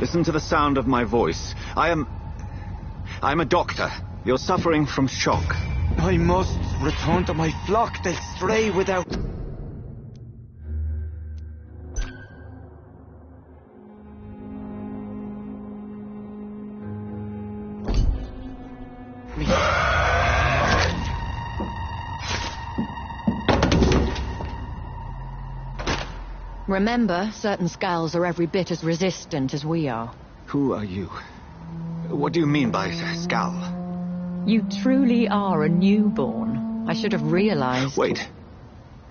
Listen to the sound of my voice. I'm a doctor. You're suffering from shock. I must return to my flock. They'll stray without... Remember, certain skulls are every bit as resistant as we are. Who are you? What do you mean by skull? You truly are a newborn. I should have realized. Wait.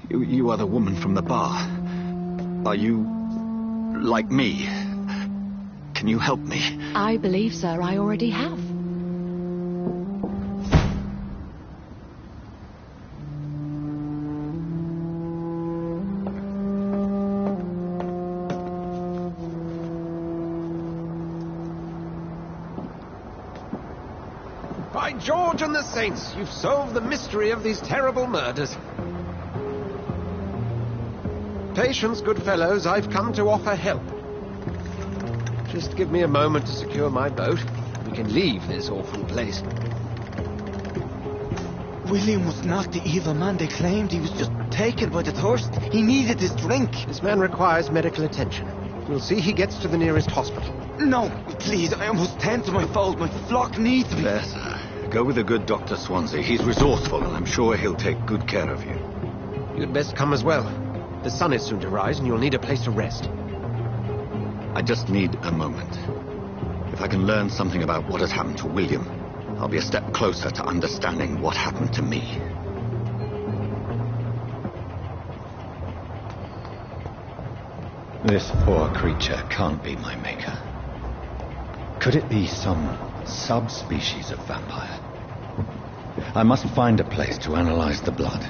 You are the woman from the bar. Are you... like me? Can you help me? I believe, sir, I already have. By George and the Saints, you've solved the mystery of these terrible murders. Patience, good fellows, I've come to offer help. Just give me a moment to secure my boat. We can leave this awful place. William was not the evil man they claimed. He was just taken by the thirst. He needed his drink. This man requires medical attention. We'll see he gets to the nearest hospital. No, please, I must tend to my fold. My flock needs me. There, sir. Go with the good Dr. Swansea. He's resourceful, and I'm sure he'll take good care of you. You'd best come as well. The sun is soon to rise, and you'll need a place to rest. I just need a moment. If I can learn something about what has happened to William, I'll be a step closer to understanding what happened to me. This poor creature can't be my maker. Could it be some subspecies of vampire? I must find a place to analyze the blood.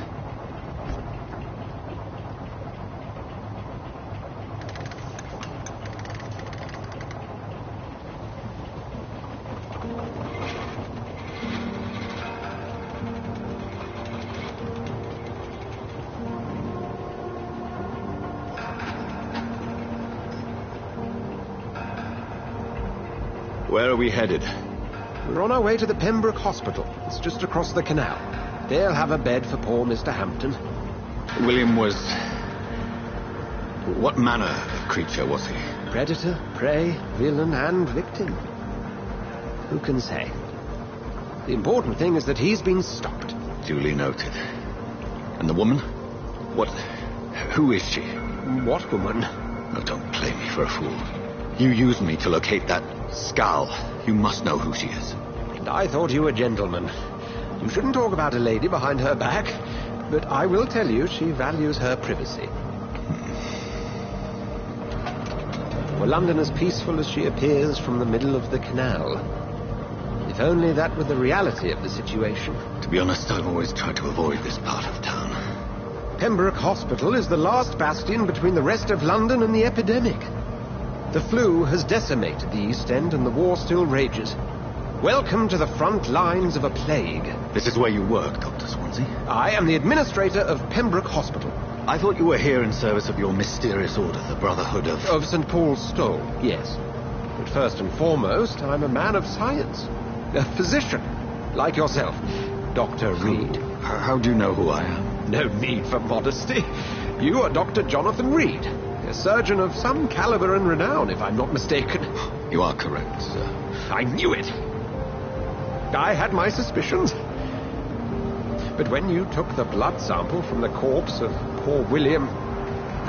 Where are we headed? We're on our way to the Pembroke Hospital. It's just across the canal. They'll have a bed for poor Mr. Hampton. William was... what manner of creature was he? Predator, prey, villain, and victim. Who can say? The important thing is that he's been stopped. Duly noted. And the woman? What... who is she? What woman? Oh, don't play me for a fool. You used me to locate that skull. You must know who she is. And I thought you a gentleman. You shouldn't talk about a lady behind her back, but I will tell you she values her privacy. Were London as peaceful as she appears from the middle of the canal? If only that were the reality of the situation. To be honest, I've always tried to avoid this part of town. Pembroke Hospital is the last bastion between the rest of London and the epidemic. The flu has decimated the East End and the war still rages. Welcome to the front lines of a plague. This is where you work, Dr. Swansea? I am the administrator of Pembroke Hospital. I thought you were here in service of your mysterious order, the Brotherhood of... Of St. Paul's Stole, yes. But first and foremost, I'm a man of science. A physician, like yourself, Dr. Reed. How do you know who I am? No need for modesty. You are Dr. Jonathan Reed, a surgeon of some caliber and renown, if I'm not mistaken. You are correct, sir. I knew it. I had my suspicions. But when you took the blood sample from the corpse of poor William,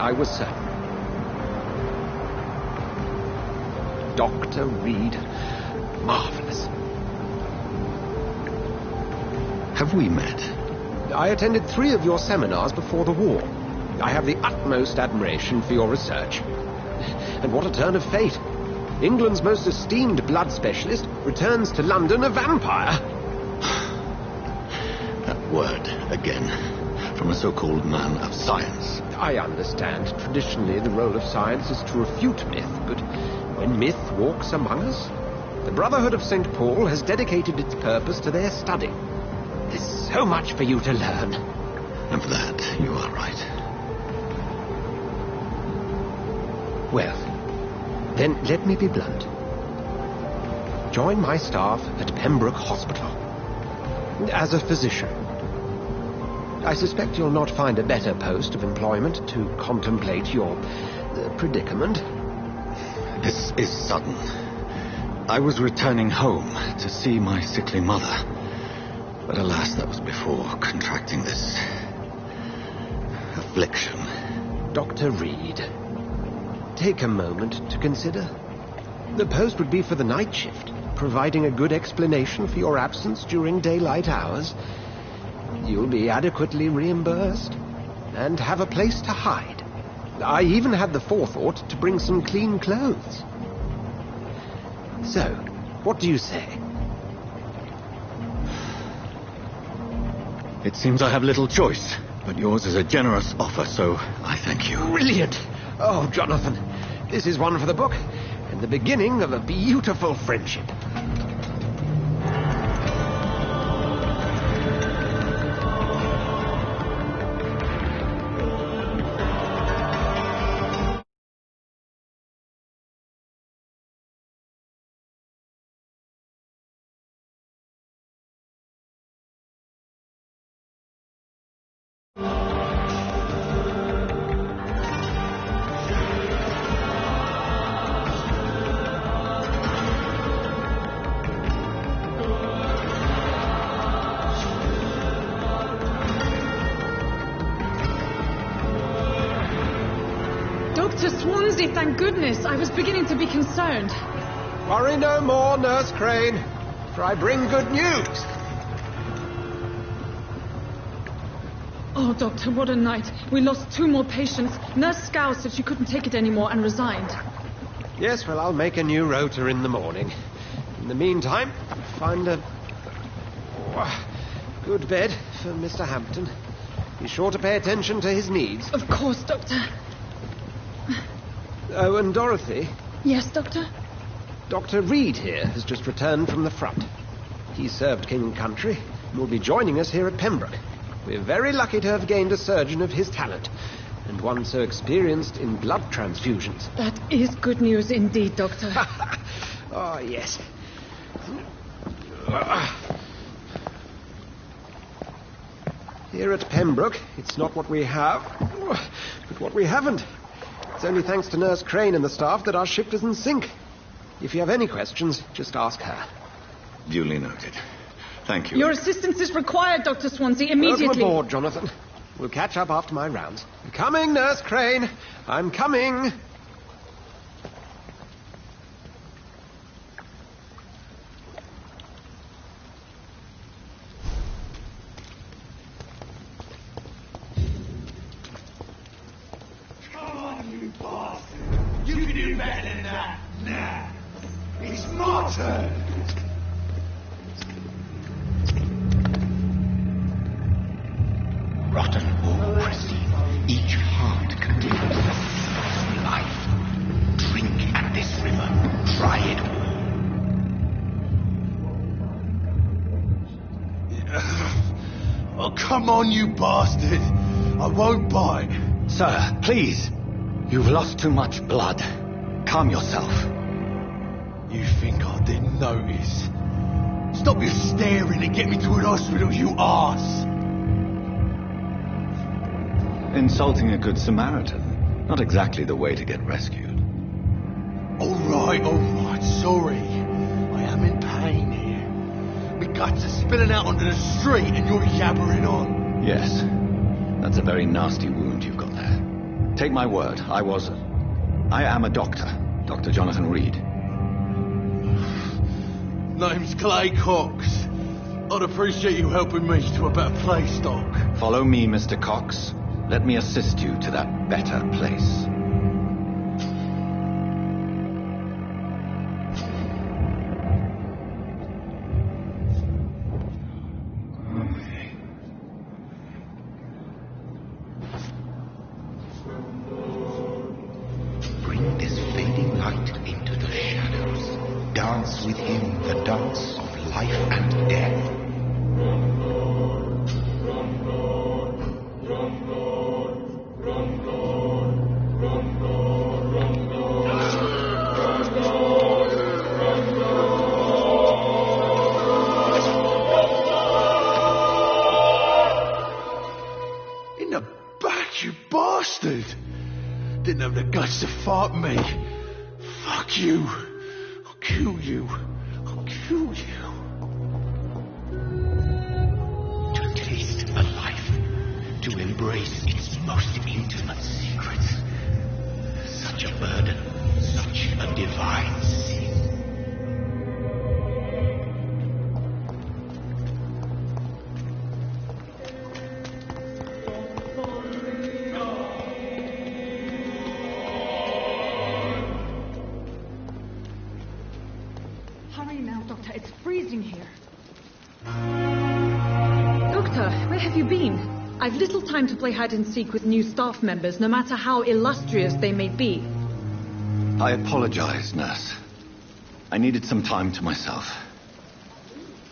I was certain. Dr. Reed. Marvelous. Have we met? I attended 3 of your seminars before the war. I have the utmost admiration for your research. And what a turn of fate. England's most esteemed blood specialist returns to London a vampire. That word, again, from a so-called man of science. I understand. Traditionally, the role of science is to refute myth, but when myth walks among us, the Brotherhood of St. Paul has dedicated its purpose to their study. There's so much for you to learn. And for that, you are right. Well, Then let me be blunt. Join my staff at Pembroke Hospital. As a physician. I suspect you'll not find a better post of employment to contemplate your predicament. This is sudden. I was returning home to see my sickly mother. But alas, that was before contracting this affliction. Dr. Reed, take a moment to consider. The post would be for the night shift, providing a good explanation for your absence during daylight hours. You'll be adequately reimbursed and have a place to hide. I even had the forethought to bring some clean clothes. So, what do you say? It seems I have little choice, but yours is a generous offer, so I thank you. Brilliant! Oh, Jonathan, this is one for the book, and the beginning of a beautiful friendship. Dr. Swansea, thank goodness. I was beginning to be concerned. Worry no more, Nurse Crane, for I bring good news. Oh, Doctor, what a night. We lost 2 more patients. Nurse Scow said she couldn't take it anymore and resigned. Yes, well, I'll make a new rota in the morning. In the meantime, find a good bed for Mr. Hampton. Be sure to pay attention to his needs. Of course, Doctor. Oh, and Dorothy, Yes, Doctor? Dr. Reed here has just returned from the front. He served King and Country and will be joining us here at Pembroke. We're very lucky to have gained a surgeon of his talent, and one so experienced in blood transfusions. That is good news indeed, Doctor. Oh, yes. Here at Pembroke, it's not what we have, but what we haven't. It's only thanks to Nurse Crane and the staff that our ship doesn't sink. If you have any questions, just ask her. Duly noted. Thank you. Your assistance is required, Dr. Swansea, immediately. Welcome aboard, Jonathan. We'll catch up after my rounds. I'm coming, Nurse Crane. I'm coming. Come on, you bastard. You can do better than that. Nah. It's my turn. Rotten or pristine, each heart contains the source of life. Drink at this river, try it all. Oh, come on, you bastard. I won't bite. Sir, please. You've lost too much blood. Calm yourself. You think I didn't notice? Stop your staring and get me to an hospital, you arse. Insulting a good Samaritan. Not exactly the way to get rescued. All right, sorry. I am in pain here. My guts are spilling out onto the street and you're yabbering on. Yes. That's a very nasty wound you've got there. Take my word, I am a doctor. Dr. Jonathan Reed. Name's Clay Cox. I'd appreciate you helping me to a better place, Doc. Follow me, Mr. Cox. Let me assist you to that better place. Bring this fading light into the shadows. Dance with him the dance of life and death. tries to fight me, fuck you. I'll kill you. I'll kill you. To taste a life, to embrace its most intimate secrets. Such a burden, such a divine sin. Hurry now, Doctor. It's freezing here. Doctor, where have you been? I've little time to play hide and seek with new staff members, no matter how illustrious they may be. I apologize, nurse. I needed some time to myself.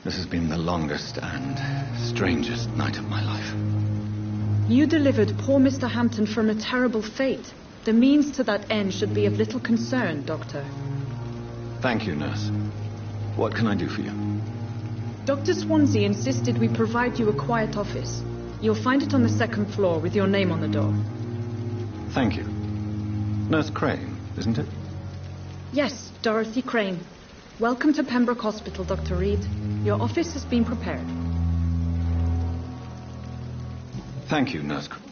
This has been the longest and strangest night of my life. You delivered poor Mr. Hampton from a terrible fate. The means to that end should be of little concern, Doctor. Thank you, nurse. What can I do for you? Dr. Swansea insisted we provide you a quiet office. You'll find it on the second floor with your name on the door. Thank you. Nurse Crane, isn't it? Yes, Dorothy Crane. Welcome to Pembroke Hospital, Dr. Reed. Your office has been prepared. Thank you, Nurse Crane.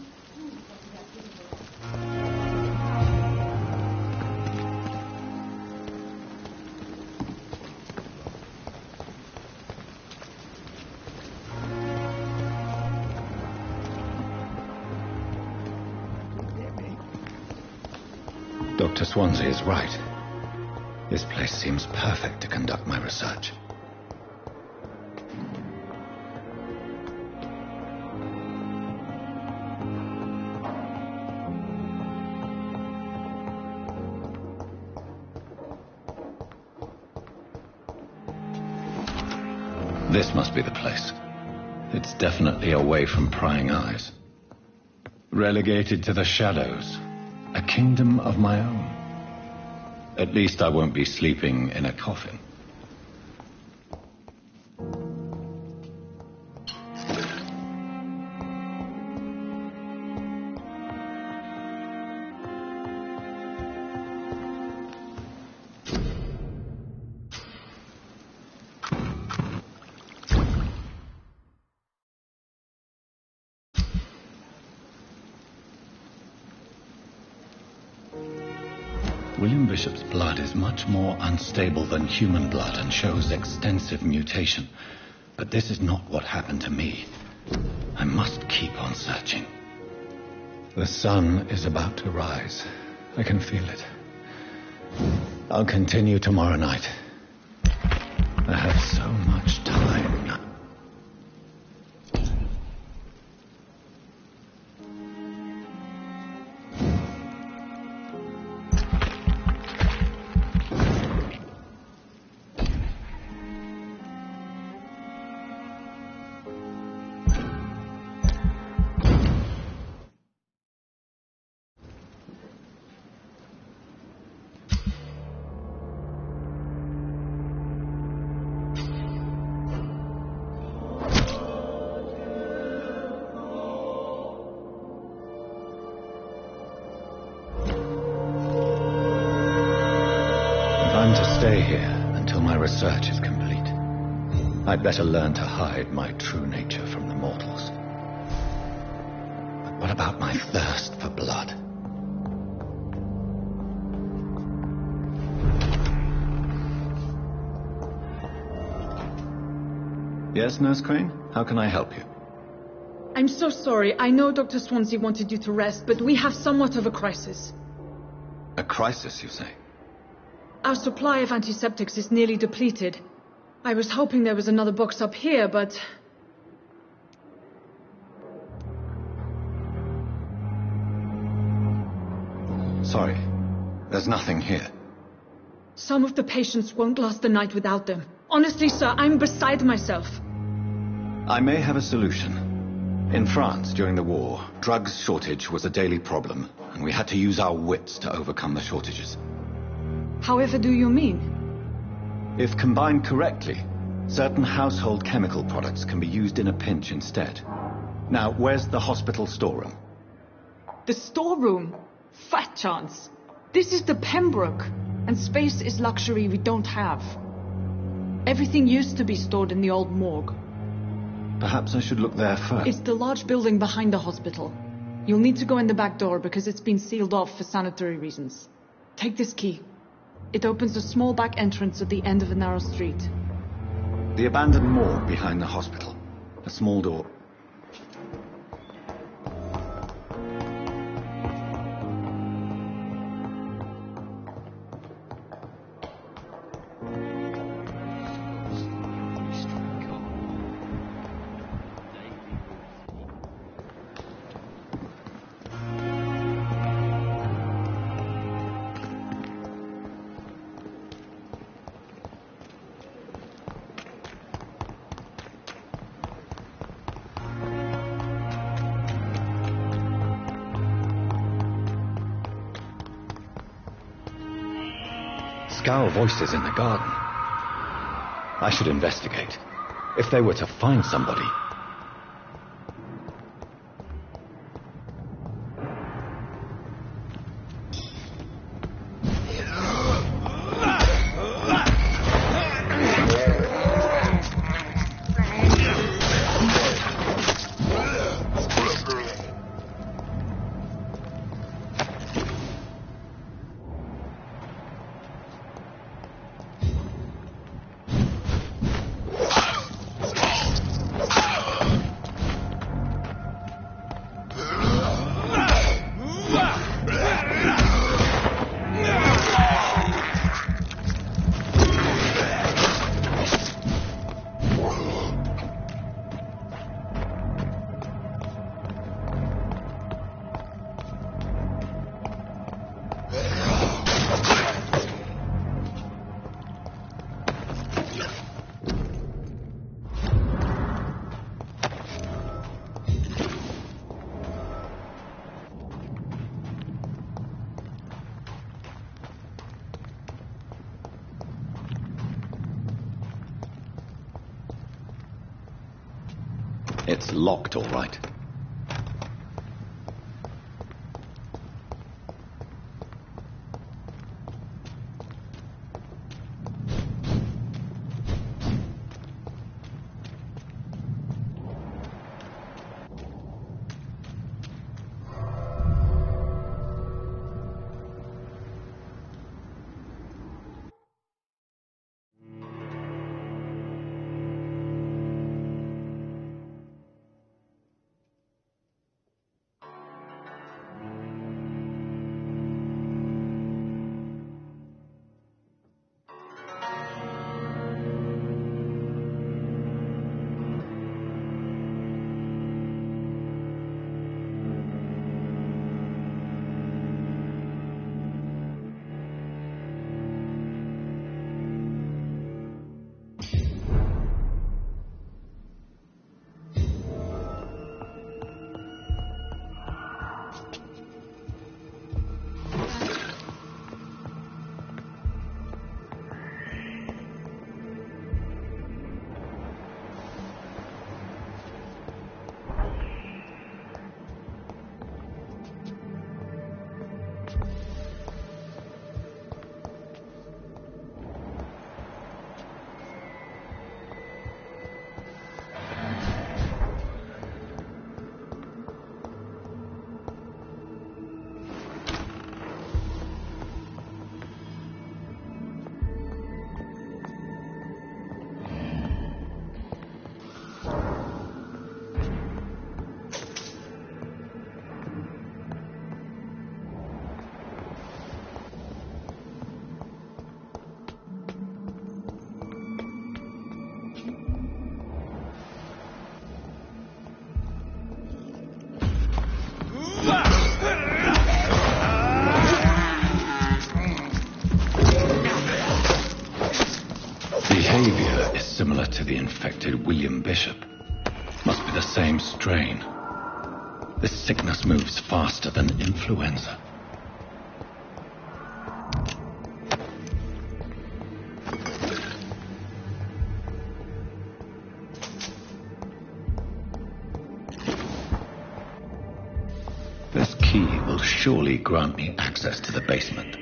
Dr. Swansea is right. This place seems perfect to conduct my research. This must be the place. It's definitely away from prying eyes. Relegated to the shadows. A kingdom of my own. At least I won't be sleeping in a coffin. William Bishop's blood is much more unstable than human blood and shows extensive mutation. But this is not what happened to me. I must keep on searching. The sun is about to rise. I can feel it. I'll continue tomorrow night. I have so much time now. I'm to stay here until my research is complete. I'd better learn to hide my true nature from the mortals. But what about my thirst for blood? Yes, Nurse Crane? How can I help you? I'm so sorry. I know Dr. Swansea wanted you to rest, but we have somewhat of a crisis. A crisis, you say? Our supply of antiseptics is nearly depleted. I was hoping there was another box up here, but... Sorry, there's nothing here. Some of the patients won't last the night without them. Honestly, sir, I'm beside myself. I may have a solution. In France, during the war, drugs shortage was a daily problem, and we had to use our wits to overcome the shortages. However do you mean? If combined correctly, certain household chemical products can be used in a pinch instead. Now, where's the hospital storeroom? The storeroom? Fat chance. This is the Pembroke, and space is luxury we don't have. Everything used to be stored in the old morgue. Perhaps I should look there first. It's the large building behind the hospital. You'll need to go in the back door because it's been sealed off for sanitary reasons. Take this key. It opens a small back entrance at the end of a narrow street. The abandoned morgue behind the hospital. A small door. Scowl voices in the garden. I should investigate. If they were to find somebody... It's locked, all right. Behavior is similar to the infected William Bishop. Must be the same strain. This sickness moves faster than influenza. This key key will surely grant me access to the basement.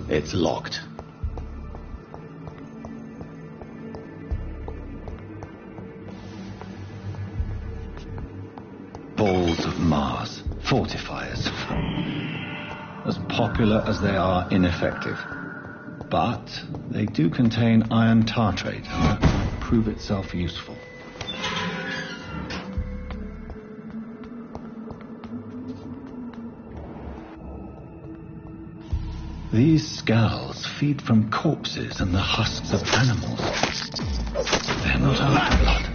It's locked. Balls of Mars, fortifiers. As popular as they are ineffective. But they do contain iron tartrate, and that might prove itself useful. These skulls feed from corpses and the husks of animals. They're not after blood.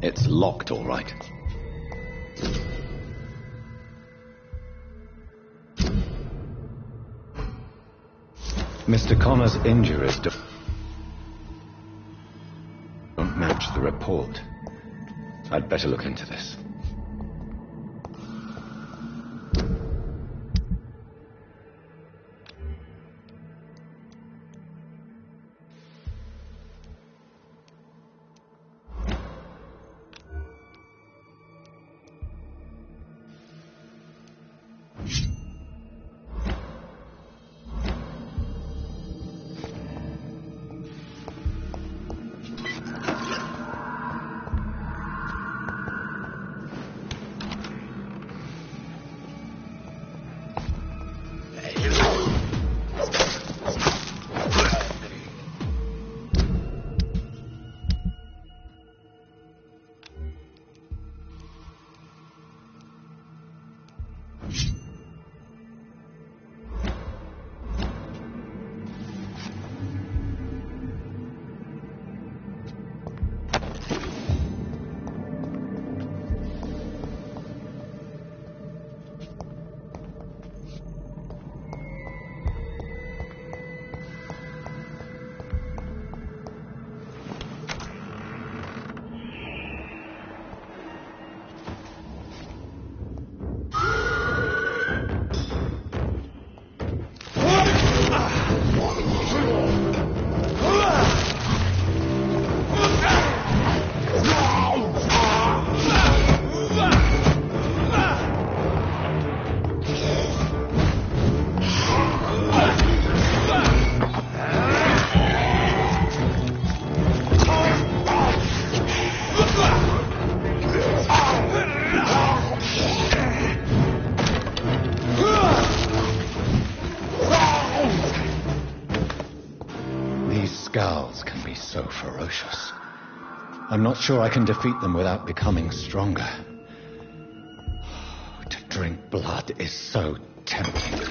It's locked, all right. Mr. Connor's injuries don't match the report. I'd better look into this. Skulls can be so ferocious. I'm not sure I can defeat them without becoming stronger. To drink blood is so tempting.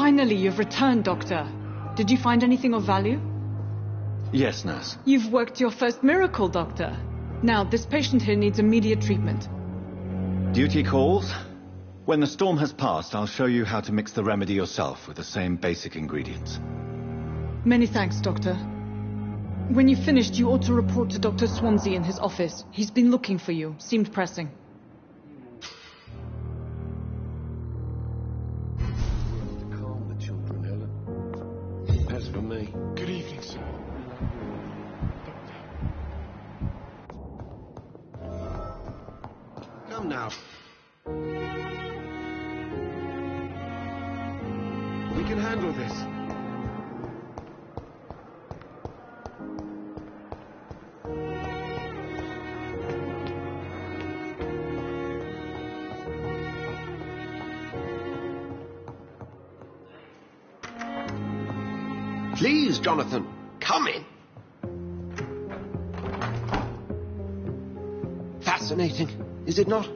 Finally, you've returned, Doctor. Did you find anything of value? Yes, nurse. You've worked your first miracle, Doctor. Now, this patient here needs immediate treatment. Duty calls. When the storm has passed, I'll show you how to mix the remedy yourself with the same basic ingredients. Many thanks, Doctor. When you've finished, you ought to report to Dr. Swansea in his office. He's been looking for you. Seemed pressing. Calm the children, Helen. As for me... Good evening, sir. Come now. We can handle this. Please, Jonathan, come in. Fascinating, is it not?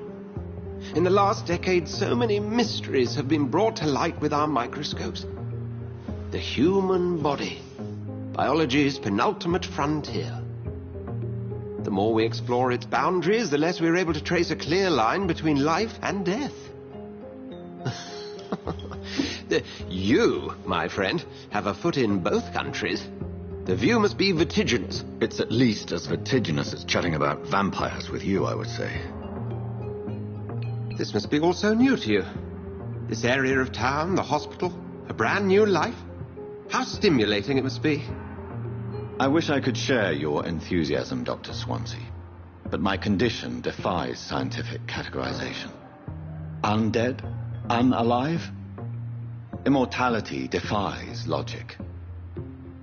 In the last decade, so many mysteries have been brought to light with our microscopes. The human body, biology's penultimate frontier. The more we explore its boundaries, the less we're able to trace a clear line between life and death. You, my friend, have a foot in both countries. The view must be vertiginous. It's at least as vertiginous as chatting about vampires with you, I would say. This must be all so new to you. This area of town, the hospital, a brand new life. How stimulating it must be. I wish I could share your enthusiasm, Dr. Swansea. But my condition defies scientific categorization. Undead? Unalive? Immortality defies logic.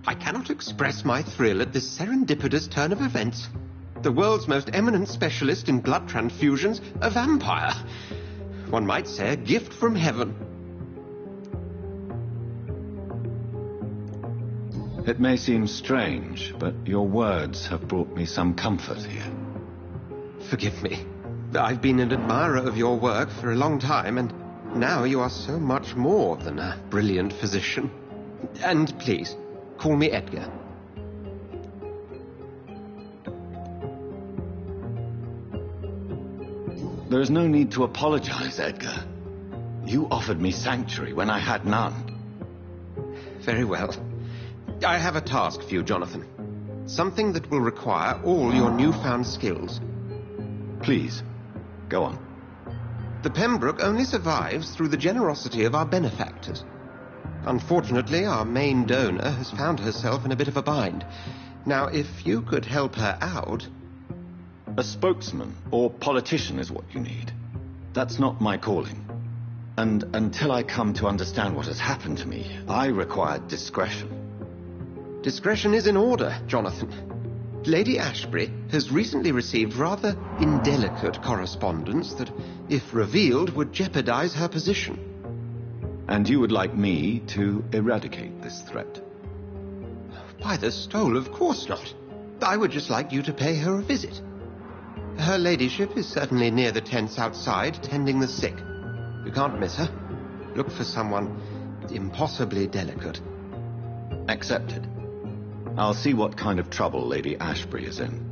I cannot express my thrill at this serendipitous turn of events. The world's most eminent specialist in blood transfusions, a vampire. One might say a gift from heaven. It may seem strange, but your words have brought me some comfort here. Forgive me. I've been an admirer of your work for a long time, and now you are so much more than a brilliant physician. And please, call me Edgar. There is no need to apologize, Edgar. You offered me sanctuary when I had none. Very well. I have a task for you, Jonathan. Something that will require all your newfound skills. Please, go on. The Pembroke only survives through the generosity of our benefactors. Unfortunately, our main donor has found herself in a bit of a bind. Now, if you could help her out... A spokesman or politician is what you need. That's not my calling. And until I come to understand what has happened to me, I require discretion. Discretion is in order, Jonathan. Lady Ashbury has recently received rather indelicate correspondence that, if revealed, would jeopardize her position. And you would like me to eradicate this threat? By the stole, of course not. I would just like you to pay her a visit. Her ladyship is certainly near the tents outside, tending the sick. You can't miss her. Look for someone impossibly delicate. Accepted. I'll see what kind of trouble Lady Ashbury is in.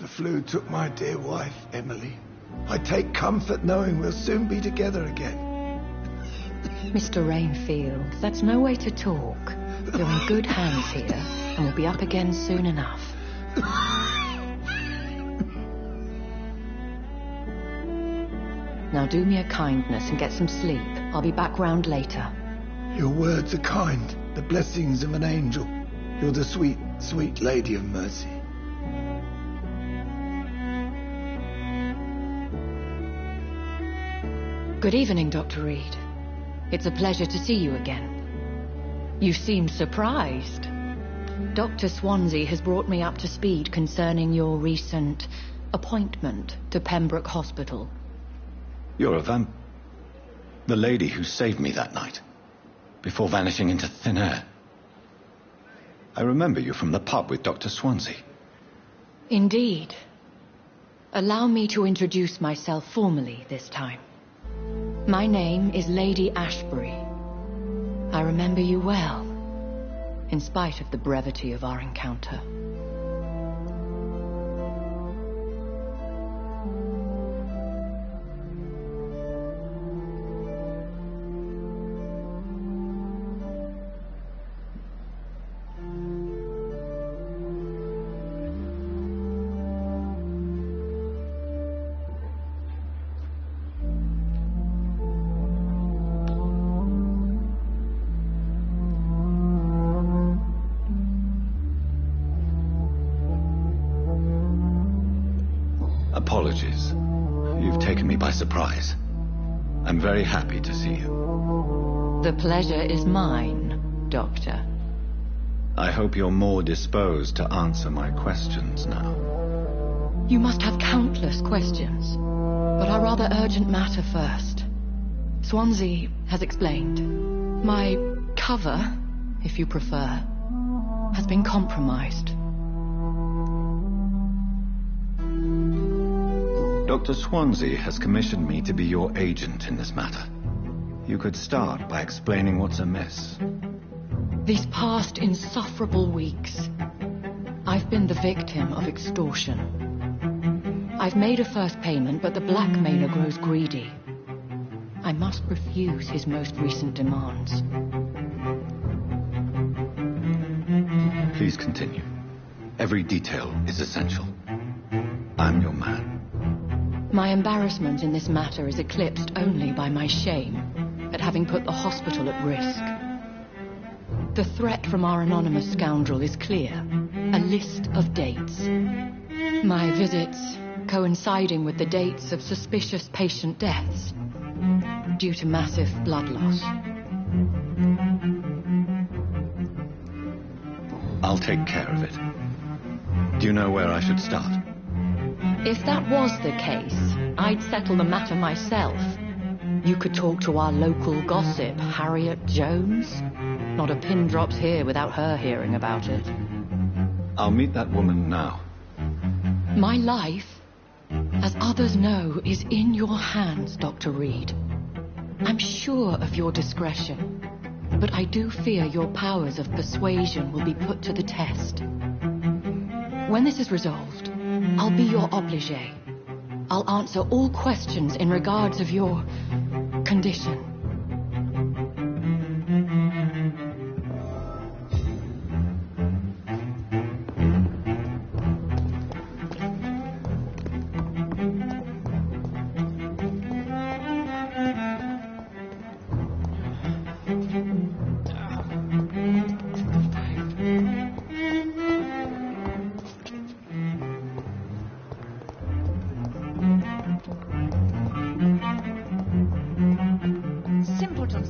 The flu took my dear wife, Emily. I take comfort knowing we'll soon be together again. Mr. Rainfield, that's no way to talk. You're in good hands here, and we'll be up again soon enough. Now do me a kindness and get some sleep. I'll be back round later. Your words are kind, the blessings of an angel. You're the sweet, sweet Lady of Mercy. Good evening, Dr. Reed. It's a pleasure to see you again. You seem surprised. Dr. Swansea has brought me up to speed concerning your recent appointment to Pembroke Hospital. You're a the lady who saved me that night, before vanishing into thin air. I remember you from the pub with Dr. Swansea. Indeed. Allow me to introduce myself formally this time. My name is Lady Ashbury. I remember you well, in spite of the brevity of our encounter. Apologies. You've taken me by surprise. I'm very happy to see you. The pleasure is mine, Doctor. I hope you're more disposed to answer my questions now. You must have countless questions, but our rather urgent matter first. Swansea has explained. My cover, if you prefer, has been compromised. Dr. Swansea has commissioned me to be your agent in this matter. You could start by explaining what's amiss. These past insufferable weeks, I've been the victim of extortion. I've made a first payment, but the blackmailer grows greedy. I must refuse his most recent demands. Please continue. Every detail is essential. I'm your man. My embarrassment in this matter is eclipsed only by my shame at having put the hospital at risk. The threat from our anonymous scoundrel is clear. A list of dates. My visits coinciding with the dates of suspicious patient deaths due to massive blood loss. I'll take care of it. Do you know where I should start? If that was the case, I'd settle the matter myself. You could talk to our local gossip, Harriet Jones. Not a pin drops here without her hearing about it. I'll meet that woman now. My life, as others know, is in your hands, Dr. Reed. I'm sure of your discretion, but I do fear your powers of persuasion will be put to the test. When this is resolved, I'll be your obligé. I'll answer all questions in regards of your condition.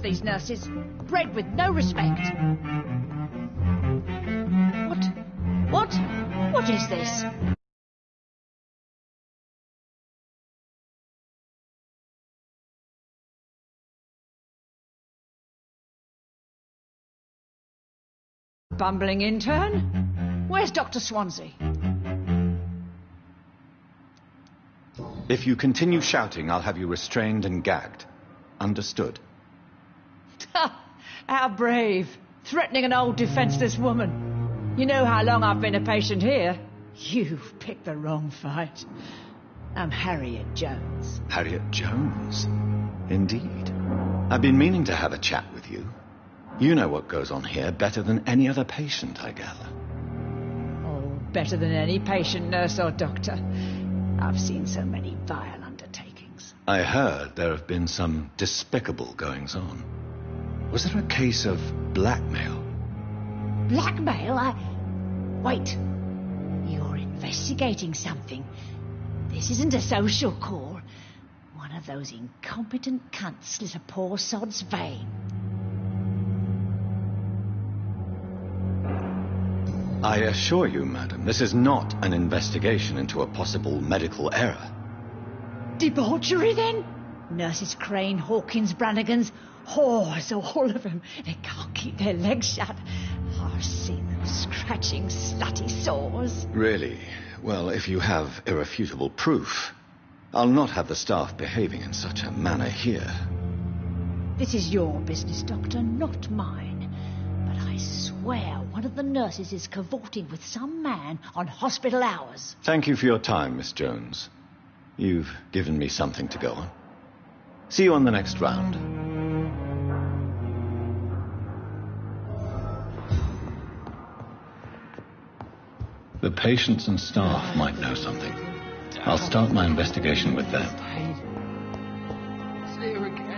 These nurses, bred with no respect. What is this? Bumbling intern? Where's Dr. Swansea? If you continue shouting, I'll have you restrained and gagged. Understood? How brave. Threatening an old defenseless woman. You know how long I've been a patient here? You've picked the wrong fight. I'm Harriet Jones. Harriet Jones? Indeed. I've been meaning to have a chat with you. You know what goes on here better than any other patient, I gather. Oh, better than any patient, nurse or doctor. I've seen so many vile undertakings. I heard there have been some despicable goings-on. Was there a case of blackmail? Blackmail? Wait. You're investigating something. This isn't a social call. One of those incompetent cunts slit a poor sod's vein. I assure you, madam, this is not an investigation into a possible medical error. Debauchery, then? Nurses Crane, Hawkins, Brannigans, whores, all of them. They can't keep their legs shut. I've seen them scratching slutty sores. Really? Well, if you have irrefutable proof, I'll not have the staff behaving in such a manner here. This is your business, Doctor, not mine. But I swear one of the nurses is cavorting with some man on hospital hours. Thank you for your time, Miss Jones. You've given me something to go on. See you on the next round. The patients and staff might know something. I'll start my investigation with them. See her again.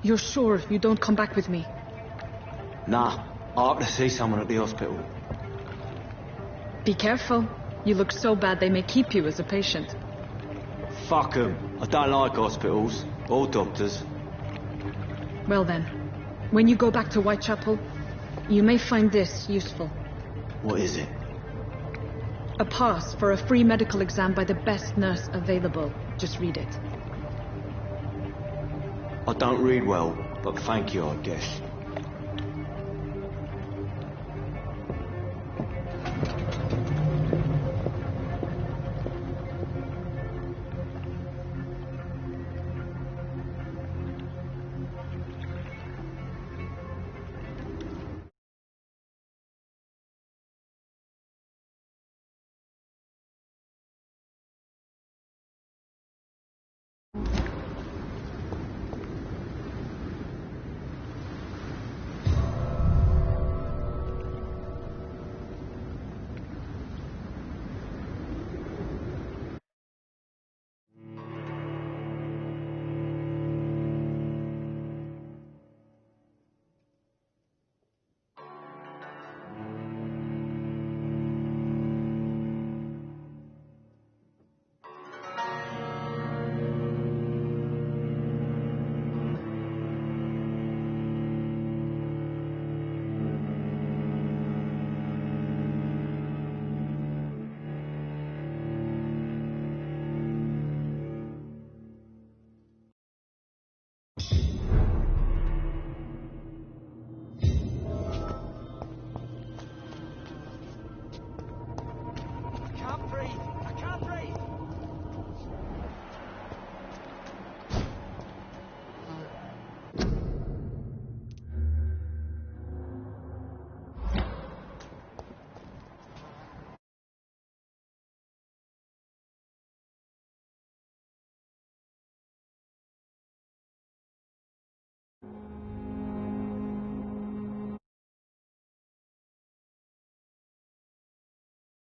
You're sure you don't come back with me? Nah, I have to see someone at the hospital. Be careful. You look so bad they may keep you as a patient. Fuck 'em. I don't like hospitals or doctors. Well then, when you go back to Whitechapel, you may find this useful. What is it? A pass for a free medical exam by the best nurse available. Just read it. I don't read well, but thank you, I guess.